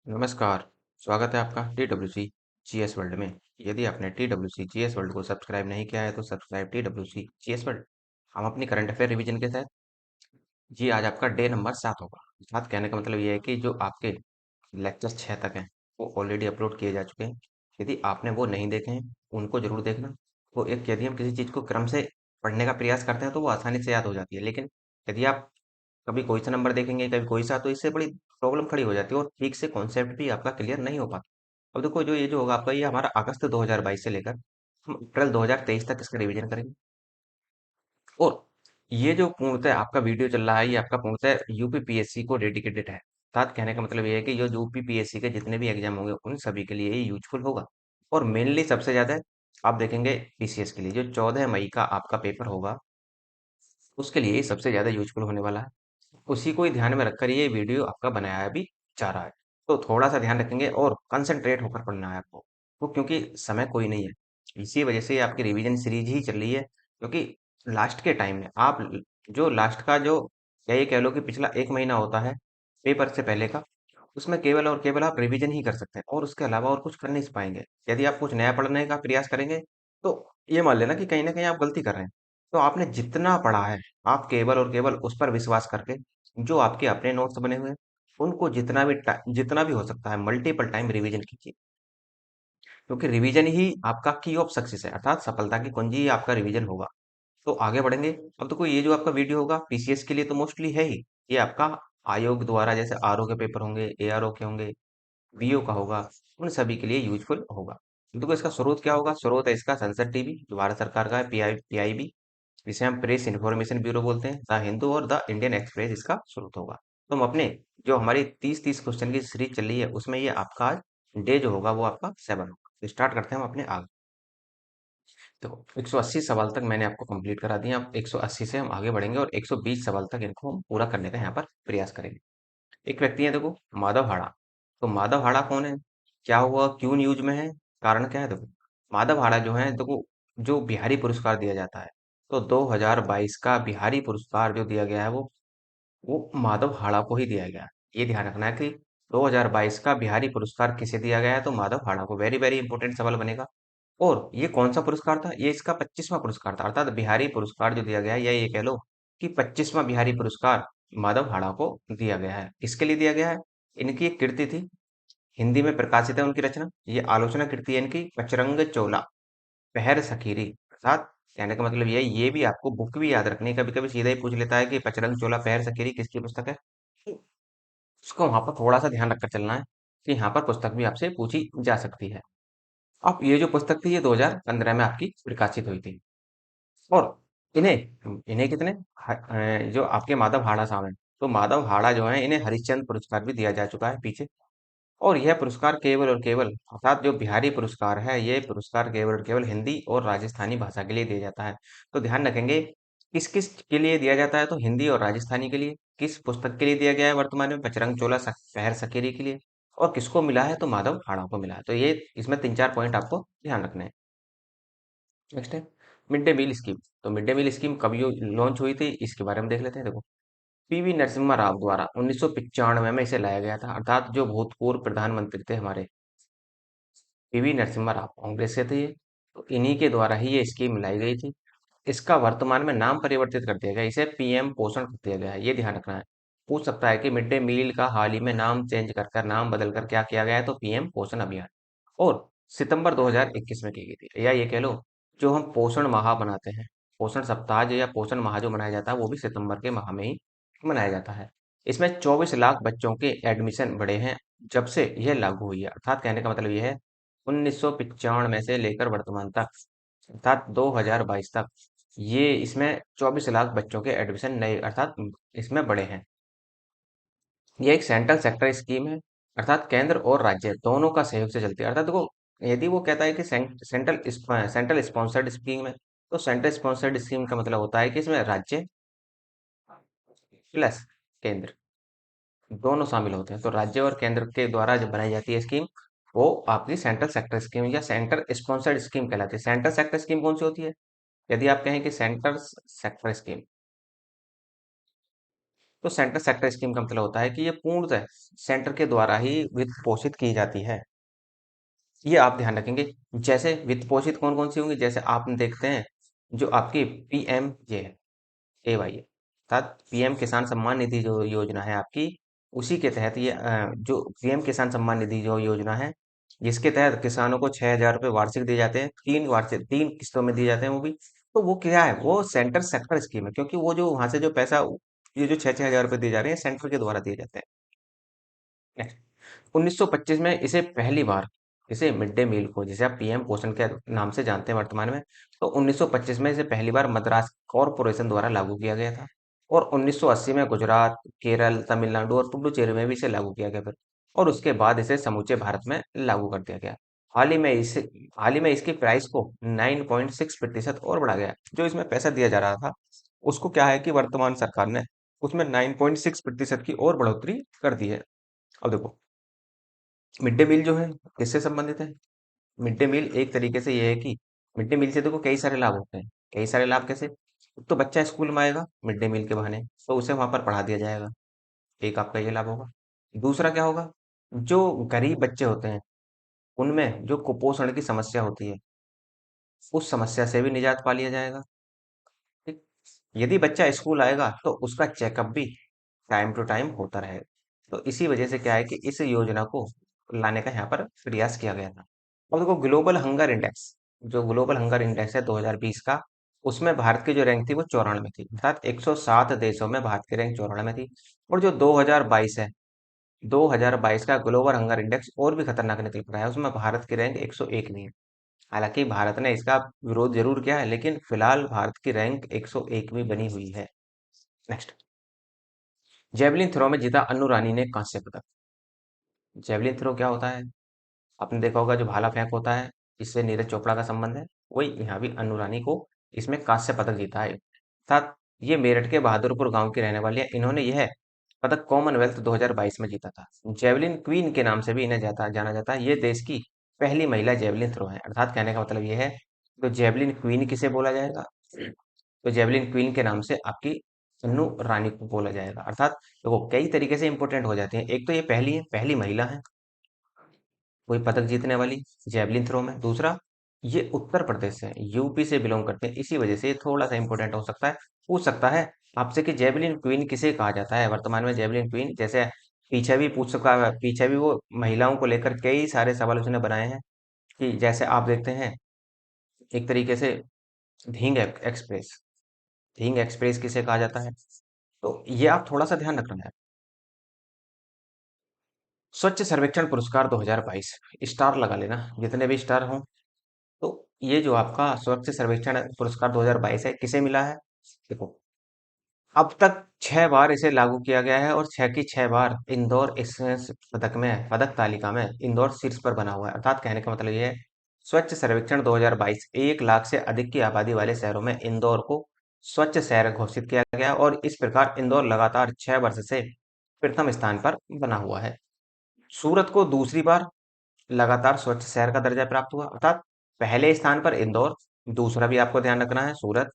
नमस्कार। स्वागत है आपका TWC GS वर्ल्ड में। यदि आपने TWC GS वर्ल्ड को सब्सक्राइब नहीं किया है तो सब्सक्राइब TWC GS वर्ल्ड। हम अपनी करंट अफेयर रिवीजन के तहत जी आज आपका डे नंबर 7 होगा। बात कहने का मतलब ये है कि जो आपके लेक्चर 6 तक हैं वो ऑलरेडी अपलोड किए जा चुके हैं। यदि आपने वो नहीं देखे हैं उनको जरूर देखना। वो एक यदि हम किसी चीज़ को क्रम से पढ़ने का प्रयास करते हैं तो वो आसानी से याद हो जाती है, लेकिन यदि आप कभी कोई सा नंबर देखेंगे कभी कोई सा, तो इससे बड़ी प्रॉब्लम खड़ी हो जाती है और ठीक से कॉन्सेप्ट भी आपका क्लियर नहीं हो पाता। अब देखो जो ये जो होगा आपका, ये हमारा अगस्त 2022 से लेकर हम अप्रैल 2023 तक इसका रिवीजन करेंगे। और ये जो पूर्णतः आपका वीडियो चल रहा है ये आपका पूर्णतः यूपीपीएससी को डेडिकेटेड है। अर्थात कहने का मतलब ये है कि जो यूपीपीएससी के जितने भी एग्जाम होंगे उन सभी के लिए ये यूजफुल होगा। और मेनली सबसे ज्यादा आप देखेंगे पीसीएस के लिए, जो 14 मई का आपका पेपर होगा उसके लिए ये सबसे ज्यादा यूजफुल होने वाला है। उसी को ही ध्यान में रखकर ये वीडियो आपका बनाया भी जा रहा है। तो थोड़ा सा ध्यान रखेंगे और कंसंट्रेट होकर पढ़ना है आपको, वो क्योंकि समय कोई नहीं है। इसी वजह से आपकी रिवीजन सीरीज ही चल रही है, क्योंकि लास्ट के टाइम में आप जो लास्ट का जो या ये कह लो कि पिछला 1 महीना होता है पेपर से पहले का, उसमें केवल और केवल आप रिवीजन ही कर सकते हैं और उसके अलावा और कुछ कर नहीं पाएंगे। यदि आप कुछ नया पढ़ने का प्रयास करेंगे तो ये मान लेना कि कहीं ना कहीं आप गलती कर रहे हैं। तो आपने जितना पढ़ा है आप केवल और केवल उस पर विश्वास करके जो आपके अपने नोट्स बने हुए हैं उनको जितना भी हो सकता है मल्टीपल टाइम रिवीजन कीजिए, क्योंकि रिवीजन ही आपका की ऑफ सक्सेस है, अर्थात सफलता की कुंजी ही आपका रिवीजन होगा। तो आगे बढ़ेंगे। अब तो कोई ये जो आपका वीडियो होगा पीसीएस के लिए तो मोस्टली है ही। ये आपका आयोग द्वारा जैसे आरओ के पेपर होंगे, एआरओ के होंगे, वीओ का होगा, उन सभी के लिए यूजफुल होगा। देखो इसका स्रोत क्या होगा? स्रोत है इसका संसद टीवी जो भारत सरकार का है, पीआईबी जिसे हम प्रेस इन्फॉर्मेशन ब्यूरो बोलते हैं, द हिंदू और द इंडियन एक्सप्रेस इसका स्रोत होगा। तो हम अपने जो हमारी 30-30 क्वेश्चन की सीरीज चल रही है उसमें ये आपका आज डे जो होगा वो आपका 7 होगा। तो स्टार्ट करते हैं हम अपने आगे। देखो 180 सवाल तक मैंने आपको कंप्लीट करा दिया। अब 180 से हम आगे बढ़ेंगे और 120 सवाल तक इनको हम पूरा करने का यहाँ पर प्रयास करेंगे। एक व्यक्ति है देखो, माधव हाड़ा। तो माधव हाड़ा कौन है, क्या हुआ, क्यों न्यूज में है, कारण क्या है? देखो माधव हाड़ा जो है, देखो जो बिहारी पुरस्कार दिया जाता है, तो 2022 का बिहारी पुरस्कार जो दिया गया है वो माधव हाड़ा को ही दिया गया है। ये ध्यान रखना है कि 2022 का बिहारी पुरस्कार किसे दिया गया है, तो माधव हाड़ा को। वेरी वेरी इंपॉर्टेंट सवाल बनेगा। और ये कौन सा पुरस्कार था? ये इसका 25वां पुरस्कार था, अर्थात बिहारी पुरस्कार जो दिया गया है या ये कह लो कि 25वां बिहारी पुरस्कार माधव हाड़ा को दिया गया है। किसके लिए दिया गया है? इनकी एक कृति थी, हिंदी में प्रकाशित है उनकी रचना, ये आलोचना कृति है इनकी, पचरंग चोला पहर सकीरी। अर्थात कहने का मतलब ये भी आपको बुक भी याद रखनी है। कभी कभी सीधा ही पूछ लेता है कि पचरंग चोला पहर सकीरी किसकी पुस्तक है, तो उसको वहां पर थोड़ा सा ध्यान रखकर चलना है कि यहाँ पर पुस्तक भी आपसे पूछी जा सकती है। अब ये जो पुस्तक थी ये 2015 में आपकी प्रकाशित हुई थी। और इन्हें इन्हें कितने जो आपके माधव हाड़ा साहब हैं, तो माधव हाड़ा जो है इन्हें हरिश्चंद्र पुरस्कार भी दिया जा चुका है पीछे। और यह पुरस्कार केवल और केवल, अर्थात जो बिहारी पुरस्कार है ये पुरस्कार केवल और केवल हिंदी और राजस्थानी भाषा के लिए दिया जाता है। तो ध्यान रखेंगे किस किस के लिए दिया जाता है, तो हिंदी और राजस्थानी के लिए। किस पुस्तक के लिए दिया गया है वर्तमान में? बजरंग चोला पहर सकेरी के लिए। और किसको मिला है? तो माधव हाड़ा को मिला है। तो ये इसमें 3-4 पॉइंट आपको ध्यान रखने हैं। नेक्स्ट है मिड डे मील स्कीम। तो मिड डे मील स्कीम कब लॉन्च हुई थी इसके बारे में देख लेते हैं। देखो पीवी नरसिम्हा राव द्वारा 1995 में इसे लाया गया था, अर्थात जो भूतपूर्व प्रधानमंत्री थे हमारे पीवी नरसिम्हा राव, कांग्रेस से थे ये, तो इन्हीं के द्वारा ही ये स्कीम लाई गई थी। इसका वर्तमान में नाम परिवर्तित कर दिया गया, इसे पीएम पोषण कर दिया गया है। ये ध्यान रखना है। पूछ सकता है कि मिड डे मील का हाल ही में नाम चेंज कर कर नाम बदल कर क्या किया गया है, तो पीएम पोषण अभियान। और सितंबर 2021 में की गई थी, या ये कह लो जो हम पोषण माह बनाते हैं, पोषण सप्ताह जो या पोषण माह जो मनाया जाता है वो भी सितंबर के माह में ही मनाया जाता है। इसमें 24 लाख बच्चों के एडमिशन बढ़े हैं जब से यह लागू हुई है। अर्थात कहने का मतलब यह है 1995 में से लेकर वर्तमान तक, अर्थात 2022 तक, ये इसमें 24 लाख बच्चों के एडमिशन नए अर्थात इसमें बढ़े हैं। ये एक सेंट्रल सेक्टर स्कीम है, अर्थात केंद्र और राज्य दोनों का सहयोग से चलती है। अर्थात देखो यदि वो कहता है कि सेंट्रल स्पॉन्सर्ड स्कीम है, तो सेंट्रल स्पॉन्सर्ड स्कीम का मतलब होता है कि इसमें राज्य प्लस केंद्र दोनों शामिल होते हैं। तो राज्य और केंद्र के द्वारा जब बनाई जाती है स्कीम, वो आपकी सेंट्रल सेक्टर स्कीम या सेंटर स्पॉन्सर्ड स्कीम कहलाती है। सेंट्रल सेक्टर स्कीम कौन सी होती है? यदि आप कहें कि सेंटर सेक्टर स्कीम, तो सेंटर सेक्टर स्कीम का मतलब होता है कि ये पूर्णतः सेंटर के द्वारा ही वित्त पोषित की जाती है। ये आप ध्यान रखेंगे। जैसे वित्त पोषित कौन कौन सी होंगी, जैसे आप देखते हैं जो आपकी पीएम जे है, एवाई अर्थात पीएम किसान सम्मान निधि जो योजना है आपकी, उसी के तहत ये जो पीएम किसान सम्मान निधि जो योजना है, जिसके तहत किसानों को 6,000 रुपये वार्षिक दिए जाते हैं, 3 किस्तों में दिए जाते हैं वो भी। तो वो क्या है, वो सेंटर सेक्टर स्कीम है, क्योंकि वो जो वहां से जो पैसा, ये जो 6,000 रुपये दिए जा रहे हैं सेंटर के द्वारा दिए जाते हैं। नेक्स्ट, 1925 में इसे पहली बार, इसे मिड डे मील को जिसे आप पीएम पोषण के नाम से जानते हैं वर्तमान में, तो 1925 में इसे पहली बार मद्रास कॉरपोरेशन द्वारा लागू किया गया था। और 1980 में गुजरात, केरल, तमिलनाडु और पुडुचेरी में भी इसे लागू किया गया फिर। और उसके बाद इसे समूचे भारत में लागू कर दिया गया। हाल ही में इसे हाल ही में इसकी प्राइस को 9.6% और बढ़ा गया। जो इसमें पैसा दिया जा रहा था, उसको क्या है कि वर्तमान सरकार ने उसमें 9.6% की और बढ़ोतरी कर दी है। अब देखो, मिड डे मील जो है किससे संबंधित है? मिड डे मील एक तरीके से ये है कि मिड डे मील से देखो कई सारे लाभ होते हैं। कई सारे लाभ कैसे? एक तो बच्चा स्कूल में आएगा मिड डे मील के बहाने, तो उसे वहां पर पढ़ा दिया जाएगा। एक आपका ये लाभ होगा। दूसरा क्या होगा, जो गरीब बच्चे होते हैं उनमें जो कुपोषण की समस्या होती है, उस समस्या से भी निजात पा लिया जाएगा। ठीक। यदि बच्चा स्कूल आएगा तो उसका चेकअप भी टाइम टू टाइम होता रहेगा। तो इसी वजह से क्या है कि इस योजना को लाने का यहाँ पर प्रयास किया गया था। और देखो, ग्लोबल हंगर इंडेक्स, जो ग्लोबल हंगर इंडेक्स है 2020 का, उसमें भारत की जो रैंक थी वो 94 थी, अर्थात 107 देशों में भारत की रैंक 94 थी। और जो 2022 है, 2022 का ग्लोबल हंगर इंडेक्स और भी खतरनाक निकल कर आया, उसमें भारत की रैंक 101 है। हालांकि भारत ने इसका विरोध जरूर किया है, लेकिन फिलहाल भारत की रैंक 101वीं बनी हुई है। नेक्स्ट, जेवलिन थ्रो में जीता अन्नू रानी ने कांस्य पदक। जेवलिन थ्रो क्या होता है? आपने देखा होगा जो भाला फेंक होता है, इससे नीरज चोपड़ा का संबंध है। वही यहाँ भी अन्नू रानी को इसमें कांस्य पदक जीता है। अर्थात ये मेरठ के बहादुरपुर गांव की रहने वाली है। इन्होंने यह पदक कॉमनवेल्थ 2022 में जीता था। जेवलिन क्वीन के नाम से भी इन्हें जाना जाता है। ये देश की पहली महिला जेवलिन थ्रो है। अर्थात कहने का मतलब ये है, तो जेवलिन क्वीन किसे बोला जाएगा? तो जेवलिन क्वीन के नाम से आपकी अन्नू रानी को बोला जाएगा। अर्थात देखो, कई तरीके से इंपॉर्टेंट हो जाती है। एक तो ये पहली है, पहली महिला है कोई पदक जीतने वाली जेवलिन थ्रो में। दूसरा, ये उत्तर प्रदेश से, यूपी से बिलोंग करते हैं, इसी वजह से ये थोड़ा सा इंपॉर्टेंट हो सकता है। पूछ सकता है आपसे कि जेवलिन क्वीन किसे कहा जाता है वर्तमान में। जेवलिन क्वीन जैसे पीछे भी पूछ सका है, पीछे भी वो महिलाओं को लेकर कई सारे सवाल उसने बनाए हैं। कि जैसे आप देखते हैं एक तरीके से एक्सप्रेस, ढींग एक्सप्रेस किसे कहा जाता है, तो ये आप थोड़ा सा ध्यान रखना है। स्वच्छ सर्वेक्षण पुरस्कार 2022, स्टार लगा लेना जितने भी स्टार हों। तो ये जो आपका स्वच्छ सर्वेक्षण पुरस्कार 2022 है, किसे मिला है? देखो, अब तक 6 बार इसे लागू किया गया है और 6 की 6 बार इंदौर इस पदक तालिका में इंदौर शीर्ष पर बना हुआ है। अर्थात कहने का मतलब ये है, स्वच्छ सर्वेक्षण 2022 1 लाख से अधिक की आबादी वाले शहरों में इंदौर को स्वच्छ शहर घोषित किया गया और इस प्रकार इंदौर लगातार 6 वर्ष से प्रथम स्थान पर बना हुआ है। सूरत को दूसरी बार लगातार स्वच्छ शहर का दर्जा प्राप्त हुआ। अर्थात पहले स्थान पर इंदौर, दूसरा भी आपको ध्यान रखना है सूरत,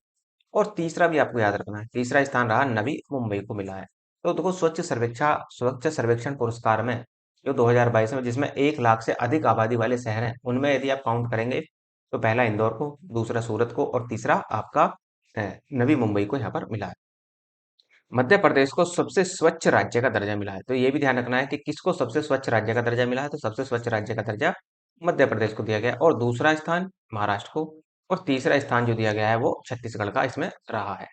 और तीसरा भी आपको याद रखना है, तीसरा स्थान रहा नवी मुंबई को मिला है। तो देखो, स्वच्छ सर्वेक्षण पुरस्कार में जो 2022 में, जिसमें 1 लाख से अधिक आबादी वाले शहर हैं, उनमें यदि आप काउंट करेंगे तो पहला इंदौर को, दूसरा सूरत को और तीसरा आपका नवी मुंबई को यहाँ पर मिला है। मध्य प्रदेश को सबसे स्वच्छ राज्य का दर्जा मिला है। तो ये भी ध्यान रखना है कि किसको सबसे स्वच्छ राज्य का दर्जा मिला है। तो सबसे स्वच्छ राज्य का दर्जा मध्य प्रदेश को दिया गया और दूसरा स्थान महाराष्ट्र को, और तीसरा स्थान जो दिया गया है वो छत्तीसगढ़ का इसमें रहा है।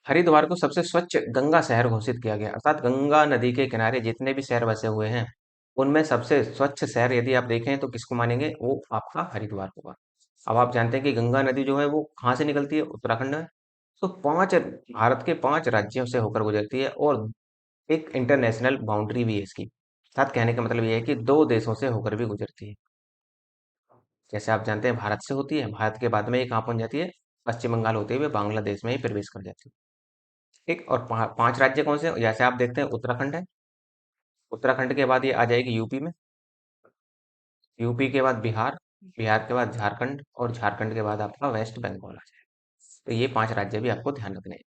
हरिद्वार को सबसे स्वच्छ गंगा शहर घोषित किया गया। अर्थात गंगा नदी के किनारे जितने भी शहर बसे हुए हैं, उनमें सबसे स्वच्छ शहर यदि आप देखें तो किसको मानेंगे, वो आपका हरिद्वार होगा। अब आप जानते हैं कि गंगा नदी जो है वो कहाँ से निकलती है? उत्तराखंड में। तो भारत के 5 राज्यों से होकर गुजरती है और एक इंटरनेशनल बाउंड्री भी है इसकी। अर्थात कहने का मतलब ये है कि 2 देशों से होकर भी गुजरती है। जैसे आप जानते हैं भारत से होती है, भारत के बाद में ये कहाँ पहुंच जाती है? पश्चिम बंगाल होते हुए बांग्लादेश में ही प्रवेश कर जाती है। ठीक। और 5 राज्य कौन से हैं? जैसे आप देखते हैं उत्तराखंड है, उत्तराखंड के बाद ये आ जाएगी यूपी में, यूपी के बाद बिहार, बिहार के बाद झारखंड और झारखंड के बाद आपका वेस्ट बंगाल आ जाएगा। तो ये 5 राज्य भी आपको ध्यान रखने हैं।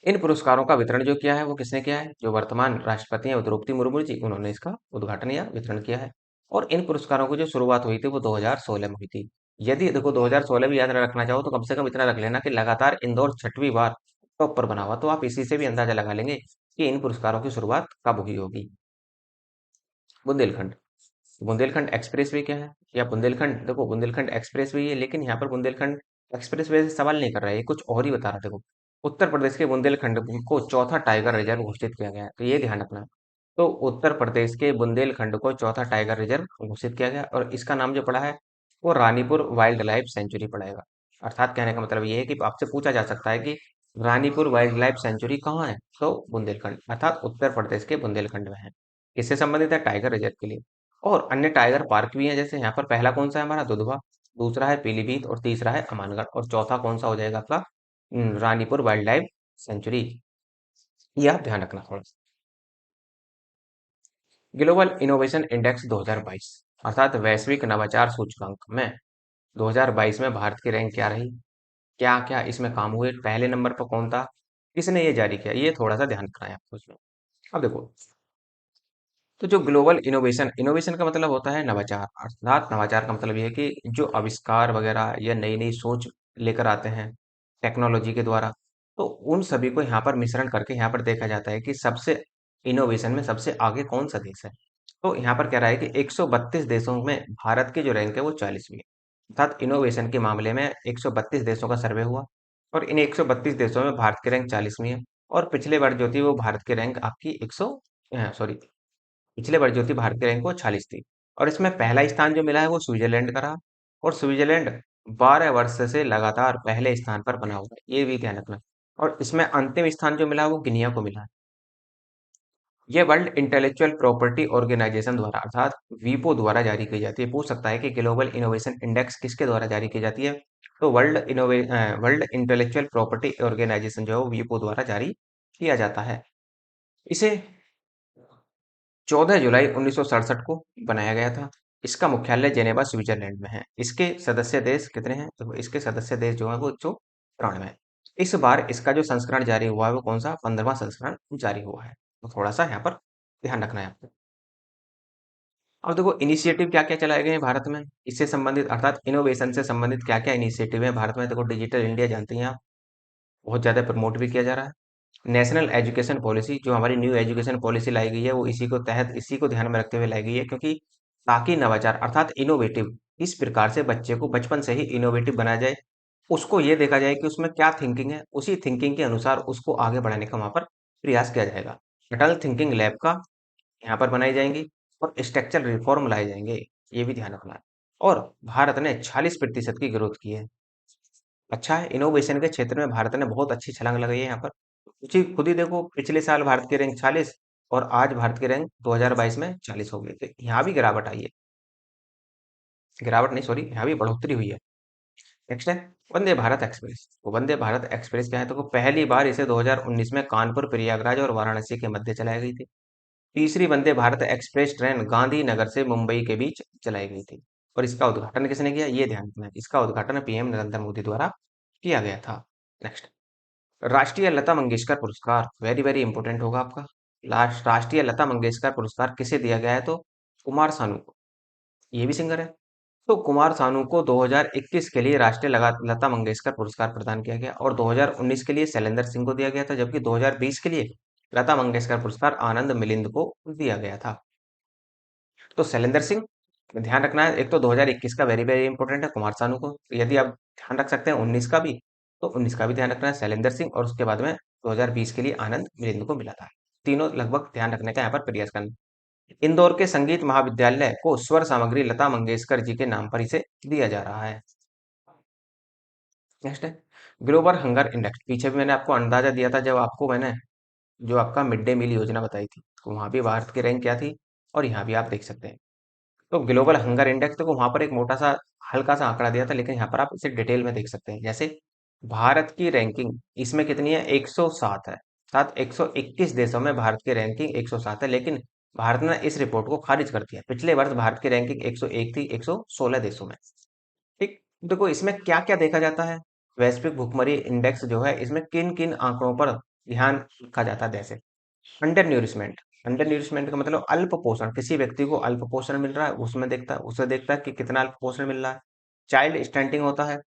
इन पुरस्कारों का वितरण जो किया है वो किसने किया है? जो वर्तमान राष्ट्रपति हैं द्रौपदी मुर्मू जी, उन्होंने इसका उद्घाटन या वितरण किया है। और इन पुरस्कारों की जो शुरुआत हुई थी वो 2016 में हुई थी। यदि देखो 2016 भी याद रखना चाहो तो कम से कम इतना रख लेना कि लगातार इंदौर छठवीं बार टॉप पर बना हुआ, तो आप इसी से भी अंदाजा लगा लेंगे कि इन पुरस्कारों की शुरुआत कब हुई होगी। बुंदेलखंड। बुंदेलखंड एक्सप्रेस वे क्या है? या बुंदेलखंड, देखो बुंदेलखंड एक्सप्रेस वे है, लेकिन यहाँ पर बुंदेलखंड एक्सप्रेस वे से सवाल नहीं कर रहा है, ये कुछ और ही बता रहा है। देखो, उत्तर प्रदेश के बुंदेलखंड को चौथा टाइगर रिजर्व घोषित किया गया है, तो ये ध्यान रखना। तो उत्तर प्रदेश के बुंदेलखंड को चौथा टाइगर रिजर्व घोषित किया गया और इसका नाम जो पड़ा है वो रानीपुर वाइल्ड लाइफ सेंचुरी पड़ेगा। अर्थात कहने का मतलब ये है कि आपसे पूछा जा सकता है कि रानीपुर वाइल्ड लाइफ सेंचुरी कहाँ है, तो बुंदेलखंड अर्थात उत्तर प्रदेश के बुंदेलखंड में है। किससे संबंधित है? टाइगर रिजर्व के लिए। और अन्य टाइगर पार्क भी हैं, जैसे यहाँ पर पहला कौन सा है हमारा? दुधवा, दूसरा है पीलीभीत और तीसरा है अमानगढ़, और चौथा कौन सा हो जाएगा आपका? Ranipur wild life sanctuary. ये आप ध्यान रखना थोड़ा। ग्लोबल इनोवेशन इंडेक्स 2022 अर्थात वैश्विक नवाचार सूचकांक में 2022 में भारत की रैंक क्या रही? क्या क्या इसमें काम हुए? पहले नंबर पर कौन था? किसने ये जारी किया? ये थोड़ा सा ध्यान रखना है आपको इसमें। अब देखो, तो जो ग्लोबल इनोवेशन, इनोवेशन का मतलब होता है नवाचार, अर्थात नवाचार का मतलब ये है कि जो आविष्कार वगैरह या नई नई सोच लेकर आते हैं टेक्नोलॉजी के द्वारा, तो उन सभी को यहाँ पर मिश्रण करके यहाँ पर देखा जाता है कि सबसे इनोवेशन में सबसे आगे कौन सा देश है। तो यहाँ पर कह रहा है कि 132 देशों में भारत की जो रैंक है वो 40वीं है। अर्थात इनोवेशन के मामले में 132 देशों का सर्वे हुआ और इन 132 देशों में भारत की रैंक 40वीं है। और पिछले बार जो थी वो भारत की रैंक आपकी 100 सॉरी, पिछले बार जो थी भारत की रैंक वो 40 थी। और इसमें पहला स्थान जो मिला है वो स्विट्जरलैंड का रहा। और स्विट्जरलैंड 12 वर्ष से लगातार पहले स्थान पर बना हुआ है, ये भी ध्यान रखना। और इसमें अंतिम स्थान जो मिला वो गिनिया को मिला है। ये वर्ल्ड इंटेलेक्चुअल प्रॉपर्टी ऑर्गेनाइजेशन द्वारा अर्थात वीपो द्वारा जारी की जाती है। पूछ सकता है कि ग्लोबल इनोवेशन इंडेक्स किसके द्वारा जारी की जाती है? तो वर्ल्ड इंटेलेक्चुअल प्रॉपर्टी ऑर्गेनाइजेशन जो है वो वीपो द्वारा जारी किया जाता है। इसे 14 जुलाई 1967 को बनाया गया था। इसका मुख्यालय जेनेवा स्विट्जरलैंड में है। इसके सदस्य देश कितने हैं? तो इसके सदस्य देश जो है वो 193 है। इस बार इसका जो संस्करण जारी हुआ है वो कौन सा? 15वां संस्करण जारी हुआ है। तो थोड़ा सा यहाँ पर ध्यान रखना है आपको। अब देखो इनिशिएटिव क्या क्या चलाए गए हैं भारत में इससे संबंधित, अर्थात इनोवेशन से संबंधित क्या क्या इनिशिएटिव है भारत में। देखो डिजिटल इंडिया जानते हैं आप, बहुत ज्यादा प्रमोट भी किया जा रहा है। नेशनल एजुकेशन पॉलिसी, जो हमारी न्यू एजुकेशन पॉलिसी लाई गई है वो इसी को ध्यान में रखते हुए लाई गई है, क्योंकि ताकि नवाचार अर्थात इनोवेटिव इस प्रकार से बच्चे को बचपन से ही इनोवेटिव बनाया जाए। उसको ये देखा जाए कि उसमें क्या थिंकिंग है, उसी थिंकिंग के अनुसार उसको आगे बढ़ाने का वहां पर प्रयास किया जाएगा। अटल थिंकिंग लैब का यहाँ पर बनाई जाएंगी और स्ट्रक्चरल रिफॉर्म लाए जाएंगे, ये भी ध्यान रखना है। और भारत ने 40% की ग्रोथ की है। अच्छा है, इनोवेशन के क्षेत्र में भारत ने बहुत अच्छी छलांग लगाई है यहाँ पर। खुद ही देखो, पिछले साल भारत की रैंक 40 और आज भारत की रैंक 2022 में 40 हो गई, तो यहाँ भी गिरावट आई है। गिरावट नहीं, सॉरी, यहाँ भी बढ़ोतरी हुई है। नेक्स्ट है वंदे भारत एक्सप्रेस। तो वंदे भारत एक्सप्रेस क्या है? तो पहली बार इसे 2019 में कानपुर, प्रयागराज और वाराणसी के मध्य चलाई गई थी। तीसरी वंदे भारत एक्सप्रेस ट्रेन गांधीनगर से मुंबई के बीच चलाई गई थी। और इसका उद्घाटन किसने किया? ये ध्यान रखना है, इसका उद्घाटन पीएम नरेंद्र मोदी द्वारा किया गया था। नेक्स्ट, राष्ट्रीय लता मंगेशकर पुरस्कार, वेरी वेरी इंपॉर्टेंट होगा आपका। लास्ट राष्ट्रीय लता मंगेशकर पुरस्कार किसे दिया गया है? तो कुमार सानू को, ये भी सिंगर है। तो कुमार सानू को 2021 के लिए राष्ट्रीय लता मंगेशकर पुरस्कार प्रदान किया गया और 2019 के लिए शैलेंद्र सिंह को दिया गया था, जबकि 2020 के लिए लता मंगेशकर पुरस्कार आनंद मिलिंद को दिया गया था। तो शैलेंद्र सिंह ध्यान रखना है, एक तो 2021 का वेरी वेरी इंपॉर्टेंट है कुमार सानू को, तो यदि आप ध्यान रख सकते हैं 19 का भी, तो 19 का भी ध्यान रखना है शैलेंद्र सिंह, और उसके बाद में 2020 के लिए आनंद मिलिंद को मिला था। तीनों लगभग ध्यान रखने का यहाँ पर प्रयास करना। इंदौर के संगीत महाविद्यालय को स्वर सामग्री लता मंगेशकर जी के नाम पर इसे दिया जा रहा है। नेक्स्ट है ग्लोबल हंगर इंडेक्स। पीछे भी मैंने आपको अंदाजा दिया था जब आपको मैंने जो आपका मिड डे मील योजना बताई थी, तो वहां भी भारत की रैंक क्या थी, और यहाँ भी आप देख सकते हैं। तो ग्लोबल हंगर इंडेक्स, तो वहां पर एक मोटा सा हल्का सा आंकड़ा दिया था, लेकिन यहाँ पर आप इसे डिटेल में देख सकते हैं। जैसे भारत की रैंकिंग इसमें कितनी है? 107 है। साथ 121 देशों में भारत की रैंकिंग 107 है, लेकिन भारत ने इस रिपोर्ट को खारिज कर दिया। पिछले वर्ष भारत की रैंकिंग 101 थी 116 देशों में। ठीक, देखो इसमें क्या क्या देखा जाता है। वैश्विक भुखमरी इंडेक्स जो है इसमें किन किन आंकड़ों पर ध्यान रखा जाता है। जैसे अंडर न्यूरिशमेंट, अंडर न्यूरिशमेंट का मतलब अल्प पोषण, किसी व्यक्ति को अल्प पोषण मिल रहा है, उसमें देखता है, उसे देखता है कि कितना अल्प पोषण मिल रहा है। चाइल्ड स्टंटिंग होता है।